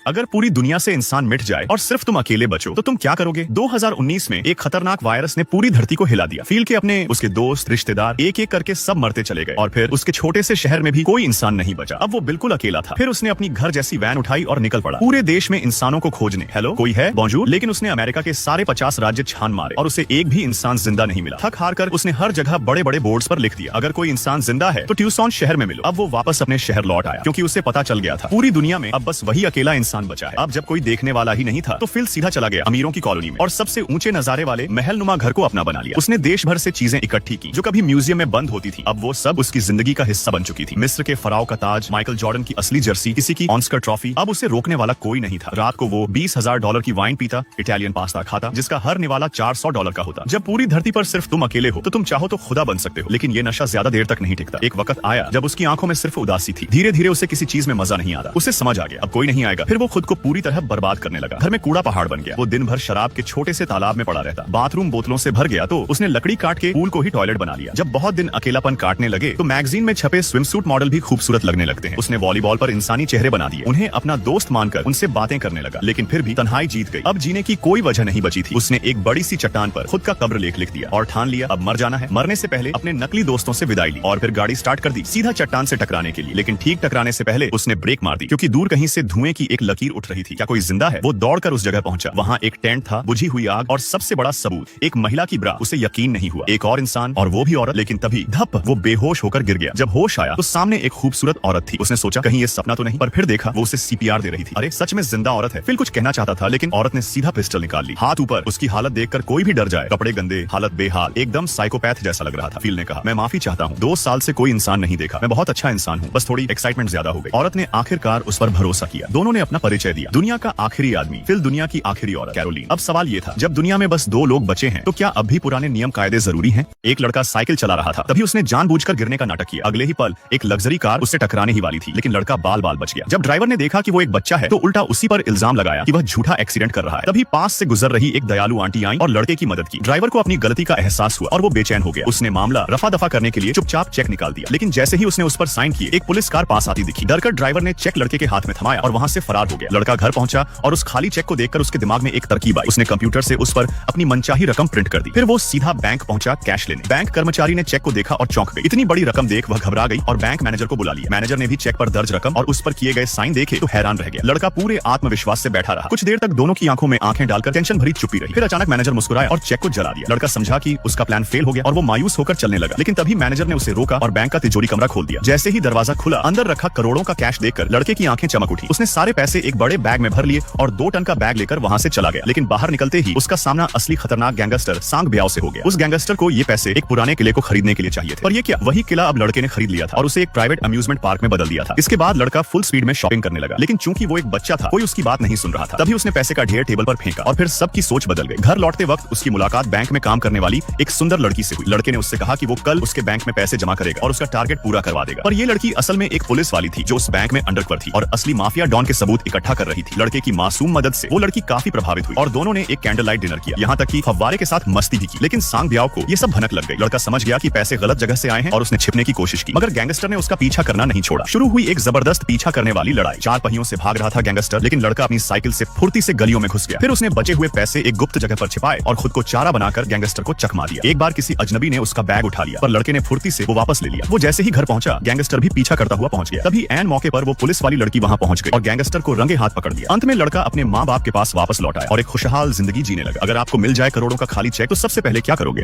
अगर पूरी दुनिया से इंसान मिट जाए और सिर्फ तुम अकेले बचो तो तुम क्या करोगे? 2019 में एक खतरनाक वायरस ने पूरी धरती को हिला दिया। फील के अपने उसके दोस्त रिश्तेदार एक एक करके सब मरते चले गए और फिर उसके छोटे से शहर में भी कोई इंसान नहीं बचा। अब वो बिल्कुल अकेला था। फिर उसने अपनी घर जैसी वैन उठाई और निकल पड़ा पूरे देश में इंसानों को खोजने। हेलो कोई है? बॉन्जूर। लेकिन उसने अमेरिका के सारे 50 राज्य छान मारे और उसे एक भी इंसान जिंदा नहीं मिला। थक हार कर उसने हर जगह बड़े बड़े बोर्ड्स पर लिख दिया, अगर कोई इंसान जिंदा है तो ट्यूसॉन शहर में मिलो। अब वो वापस अपने शहर लौट आया क्योंकि उसे पता चल गया था पूरी दुनिया में अब बस वही अकेला इंसान बचा है। अब जब कोई देखने वाला ही नहीं था तो फिल सीधा चला गया अमीरों की कॉलोनी में और सबसे ऊंचे नजारे वाले महलनुमा घर को अपना बना लिया। उसने देश भर से चीजें इकट्ठी की जो कभी म्यूजियम में बंद होती थी, अब वो सब उसकी जिंदगी का हिस्सा बन चुकी थी। मिस्र के फराओ का ताज, माइकल जॉर्डन की असली जर्सी, किसी की ऑस्कर ट्रॉफी, अब उसे रोकने वाला कोई नहीं था। रात को वो $20,000 की वाइन पीता, इटालियन पास्ता खाता जिसका हर निवाला $400 का होता। जब पूरी धरती पर सिर्फ तुम अकेले हो तो तुम चाहो तो खुदा बन सकते हो, लेकिन ये नशा ज्यादा देर तक नहीं टिकता। एक वक्त आया जब उसकी आंखों में सिर्फ उदासी थी। धीरे धीरे उसे किसी चीज में मजा नहीं आ रहा। उसे समझ आ गया अब कोई नहीं आएगा। फिर वो खुद को पूरी तरह बर्बाद करने लगा। घर में कूड़ा पहाड़ बन गया। वो दिन भर शराब के छोटे से तालाब में पड़ा रहता। बाथरूम बोतलों से भर गया तो उसने लकड़ी काट के पूल को ही टॉयलेट बना लिया। जब बहुत दिन अकेलापन काटने लगे तो मैगजीन में छपे स्विमसूट मॉडल भी खूबसूरत लगने लगते हैं। उसने वॉलीबॉल पर इंसानी चेहरे बना दिए, उन्हें अपना दोस्त मानकर उनसे बातें करने लगा। लेकिन फिर भी तन्हाई जीत गई। अब जीने की कोई वजह नहीं बची थी। उसने एक बड़ी सी चट्टान पर खुद का कब्र लेख लिख दिया और ठान लिया अब मर जाना है। मरने से पहले अपने नकली दोस्तों से विदाई ली और फिर गाड़ी स्टार्ट कर दी सीधा चट्टान से टकराने के लिए। लेकिन ठीक टकराने से पहले उसने ब्रेक मार दी क्योंकि दूर कहीं से धुएं की एक लकीर उठ रही थी। क्या कोई जिंदा है? वो दौड़कर उस जगह पहुंचा। वहां एक टेंट था, बुझी हुई आग और सबसे बड़ा सबूत, एक महिला की ब्रा। उसे यकीन नहीं हुआ, एक और इंसान और वो भी औरत। लेकिन तभी धप वो बेहोश होकर गिर गया। जब होश आया तो सामने एक खूबसूरत औरत थी। उसने सोचा कहीं ये सपना तो नहीं, पर फिर देखा वो उसे सीपीआर दे रही थी। अरे सच में जिंदा औरत है। फिर कुछ कहना चाहता था लेकिन औरत ने सीधा पिस्टल निकाल ली, हाथ ऊपर। उसकी हालत देखकर कोई भी डर जाए। कपड़े गंदे, हालत बेहाल, एकदम साइकोपैथ जैसा लग रहा था। फिल ने कहा मैं माफी चाहता हूँ, 2 साल से कोई इंसान नहीं देखा। मैं बहुत अच्छा इंसान हूँ, बस थोड़ी एक्साइटमेंट ज्यादा हो गई। औरत ने आखिरकार उस पर भरोसा किया। दोनों ने अपना परिचय दिया। दुनिया का आखिरी आदमी फिल, दुनिया की आखिरी औरत कैरोलीन। अब सवाल ये था जब दुनिया में बस 2 लोग बचे हैं तो क्या अब भी पुराने नियम कायदे जरूरी हैं? एक लड़का साइकिल चला रहा था, तभी उसने जानबूझकर गिरने का नाटक किया। अगले ही पल एक लग्जरी कार उससे टकराने ही वाली थी, लेकिन लड़का बाल बाल बच गया। जब ड्राइवर ने देखा कि वो एक बच्चा है तो उल्टा उसी पर इल्जाम लगाया कि वह झूठा एक्सीडेंट कर रहा है। तभी पास से गुजर रही एक दयालु आंटी आई और लड़के की मदद की। ड्राइवर को अपनी गलती का एहसास हुआ और वो बेचैन हो गया। उसने मामला रफा दफा करने के लिए चुपचाप चेक निकाल दिया। लेकिन जैसे ही उसने उस पर साइन किए एक पुलिस कार पास आती दिखी। डरकर ड्राइवर ने चेक लड़के के हाथ में थमाया और वहां से फरार हो गया। लड़का घर पहुंचा और उस खाली चेक को देखकर उसके दिमाग में एक तरकीब आई। उसने कंप्यूटर से उस पर अपनी मनचाही रकम प्रिंट कर दी। फिर वो सीधा बैंक पहुंचा कैश लेने। बैंक कर्मचारी ने चेक को देखा और चौंक गई। इतनी बड़ी रकम देख वह घबरा गई और बैंक मैनेजर को बुला लिया। मैनेजर ने भी चेक पर दर्ज रकम और उस पर किए गए साइन देखे तो हैरान रह गया। लड़का पूरे आत्मविश्वास से बैठा रहा। कुछ देर तक दोनों की आंखों में आंखें डालकर टेंशन भरी चुप्पी रही। फिर अचानक मैनेजर मुस्कुराया और चेक को जला दिया। लड़का समझा कि उसका प्लान फेल हो गया और वो मायूस होकर चलने लगा। लेकिन तभी मैनेजर ने उसे रोका और बैंक का तिजोरी कमरा खोल दिया। जैसे ही दरवाजा खुला अंदर रखा करोड़ों का कैश देखकर लड़के की आंखें चमक उठी। उसने सारे पैसे एक बड़े बैग में भर लिए और 2 टन का बैग लेकर वहां से चला गया। लेकिन बाहर निकलते ही उसका सामना असली खतरनाक गैंगस्टर सांग ब्याओ से हो गया। उस गैंगस्टर को ये पैसे एक पुराने किले को खरीदने के लिए चाहिए थे, पर ये क्या, वही किला अब लड़के ने खरीद लिया था और उसे एक प्राइवेट अम्यूजमेंट पार्क में बदल दिया था। इसके बाद लड़का फुल स्पीड में शॉपिंग करने लगा। लेकिन चूंकि वो एक बच्चा था कोई उसकी बात नहीं सुन रहा था। तभी उसने पैसे का ढेर टेबल पर फेंका और फिर सबकी सोच बदल गई। घर लौटते वक्त उसकी मुलाकात बैंक में काम करने वाली एक सुंदर लड़की से हुई। लड़के ने उससे कहा कि वो कल उसके बैंक में पैसे जमा करेगा और उसका टारगेट पूरा करवा देगा। पर ये लड़की असल में एक पुलिस वाली थी जो उस बैंक में अंडरकवर थी और असली माफिया डॉन के सबूत इकट्ठा कर रही थी। लड़के की मासूम मदद से वो लड़की काफी प्रभावित हुई और दोनों ने एक कैंडल लाइट डिनर किया, यहाँ तक कि फव्वारे के साथ मस्ती भी की। लेकिन सांग ब्याओ को ये सब भनक लग गई। लड़का समझ गया कि पैसे गलत जगह से आए हैं और उसने छिपने की कोशिश की, मगर गैंगस्टर ने उसका पीछा करना नहीं छोड़ा। शुरू हुई एक जबरदस्त पीछा करने वाली लड़ाई। 4 पहियों से भाग रहा था गैंगस्टर, लेकिन लड़का अपनी साइकिल से फुर्ती से गलियों में घुस गया। फिर उसने बचे हुए पैसे एक गुप्त जगह पर छिपाए और खुद को चारा बनाकर गैंगस्टर को चकमा दिया। एक बार किसी अजनबी ने उसका बैग उठा लिया पर लड़के ने फुर्ती से वो वापस ले लिया। वो जैसे ही घर पहुंचा गैंगस्टर भी पीछा करता हुआ पहुंच गया। तभी ऐन मौके पर वो पुलिस वाली लड़की वहां पहुंच गई और गैंगस्टर को रंगे हाथ पकड़ दिया। अंत में लड़का अपने माँ बाप के पास वापस लौट आया और एक खुशहाल जिंदगी जीने लगा। अगर आपको मिल जाए करोड़ों का खाली चेक तो सबसे पहले क्या करोगे?